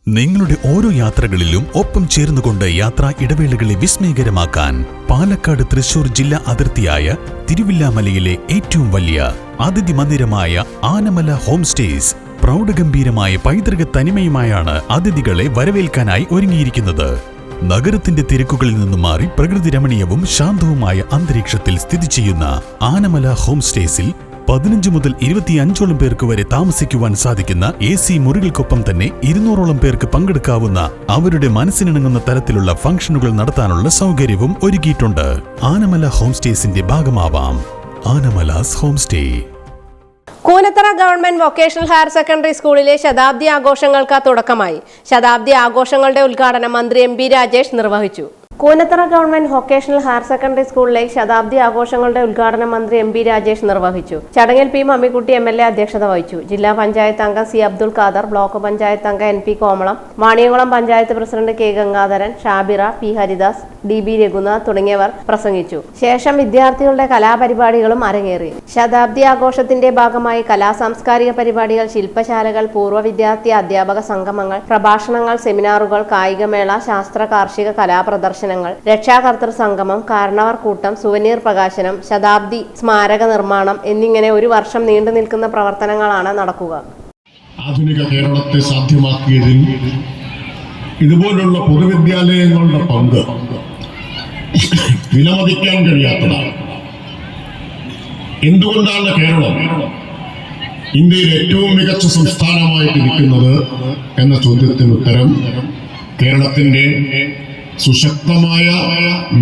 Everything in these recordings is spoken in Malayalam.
നിങ്ങളുടെ ഓരോ യാത്രകളിലും ഒപ്പം ചേർന്നുകൊണ്ട് യാത്രാ ഇടവേളകളെ വിസ്മയകരമാക്കാൻ പാലക്കാട് തൃശൂർ ജില്ലാ അതിർത്തിയായ തിരുവില്ലാമലയിലെ ഏറ്റവും വലിയ അതിഥി മന്ദിരമായ ആനമല ഹോം സ്റ്റേസ് പ്രൗഢഗംഭീരമായ പൈതൃക തനിമയുമായാണ് അതിഥികളെ വരവേൽക്കാനായി ഒരുങ്ങിയിരിക്കുന്നത്. നഗരത്തിന്റെ തിരക്കുകളിൽ നിന്നും മാറി പ്രകൃതി രമണീയവും ശാന്തവുമായ അന്തരീക്ഷത്തിൽ സ്ഥിതി ചെയ്യുന്ന ആനമല ഹോം സ്റ്റേസിൽ 15 മുതൽ 25ഓളം പേർക്ക് വരെ താമസിക്കുവാൻ സാധിക്കുന്ന AC മുറികൾക്കൊപ്പം തന്നെ 200ഓളം പേർക്ക് പങ്കെടുക്കാവുന്ന അവരുടെ മനസ്സിനിണങ്ങുന്ന തരത്തിലുള്ള ഫംഗ്ഷനുകൾ നടത്താനുള്ള സൗകര്യവും ഒരുക്കിയിട്ടുണ്ട്. ആനമല ഹോം സ്റ്റേസിന്റെ ഭാഗമാവാം. Anamalas home stay. Koonathara government vocational higher secondary സ്കൂളിലെ ശതാബ്ദി ആഘോഷങ്ങൾക്ക് തുടക്കമായി. ശതാബ്ദി ആഘോഷങ്ങളുടെ ഉദ്ഘാടനം മന്ത്രി MP രാജേഷ് നിർവഹിച്ചു. Koonathara government vocational higher secondary സ്കൂളിലെ ശതാബ്ദി ആഘോഷങ്ങളുടെ ഉദ്ഘാടനം മന്ത്രി MP രാജേഷ് നിർവഹിച്ചു. ചടങ്ങിൽ P മമ്മിക്കുട്ടി MLA അധ്യക്ഷത വഹിച്ചു. ജില്ലാ പഞ്ചായത്ത് അംഗം C അബ്ദുൽ ഖാദർ, ബ്ലോക്ക് പഞ്ചായത്ത് അംഗം NP Komalam, Vaniyamkulam panchayat president K Gangadharan, Shabira, P Haridas, DB Raghunath തുടങ്ങിയവർ പ്രസംഗിച്ചു. ശേഷം വിദ്യാർത്ഥികളുടെ കലാപരിപാടികളും അരങ്ങേറി. ശതാബ്ദി ആഘോഷത്തിന്റെ ഭാഗമായി കലാസാംസ്കാരിക പരിപാടികൾ, ശില്പശാലകൾ, പൂർവ്വ വിദ്യാർത്ഥി അധ്യാപക സംഗമങ്ങൾ, പ്രഭാഷണങ്ങൾ, സെമിനാറുകൾ, കായികമേള, ശാസ്ത്ര കാർഷിക കലാപ്രദർശനങ്ങൾ, രക്ഷാകർതൃ സംഗമം, കാരണവർ കൂട്ടം, സുവനീർ പ്രകാശനം, ശതാബ്ദി സ്മാരക നിർമ്മാണം എന്നിങ്ങനെ ഒരു വർഷം നീണ്ടു നിൽക്കുന്ന പ്രവർത്തനങ്ങളാണ് നടക്കുക. ആധുനിക കേരളത്തെ സാധ്യമാക്കിയതിൽ ഇതുപോലുള്ള പൊതുവിദ്യാലയങ്ങളുടെ പങ്ക് വിലമതിക്കാൻ കഴിയാത്തതാണ്. എന്തുകൊണ്ടാണ് കേരളം ഇന്ത്യയിൽ ഏറ്റവും മികച്ച സംസ്ഥാനമായിട്ട് ഇരിക്കുന്നത് എന്ന ചോദ്യത്തിന് ഉത്തരം കേരളത്തിന്റെ സുശക്തമായ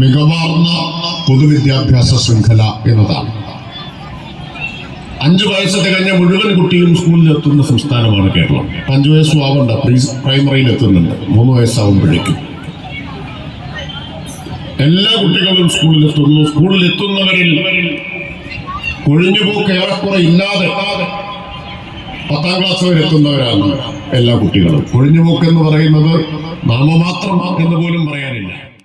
മികവാർന്ന പൊതുവിദ്യാഭ്യാസ ശൃംഖല എന്നതാണ്. 5 വയസ്സ് തികഞ്ഞ മുഴുവൻ കുട്ടികളും സ്കൂളിലെത്തുന്ന സംസ്ഥാനമാണ് കേരളം. 5 വയസ്സും ആവണ്ട, പ്രൈമറിയിൽ എത്തുന്നുണ്ട്. 3 വയസ്സാവുമ്പോഴേക്കും എല്ലാ കുട്ടികളും സ്കൂളിലെത്തുന്നു. സ്കൂളിലെത്തുന്നവരിൽ കൊഴിഞ്ഞുപോക്ക് ഏറെക്കുറെ ഇല്ലാതെ 10ാം ക്ലാസ് വരെ എത്തുന്നവരാണ് എല്ലാ കുട്ടികളും. കൊഴിഞ്ഞുപോക്ക് എന്ന് പറയുന്നത് നാമമാത്രം എന്ന് പോലും പറയാനില്ല.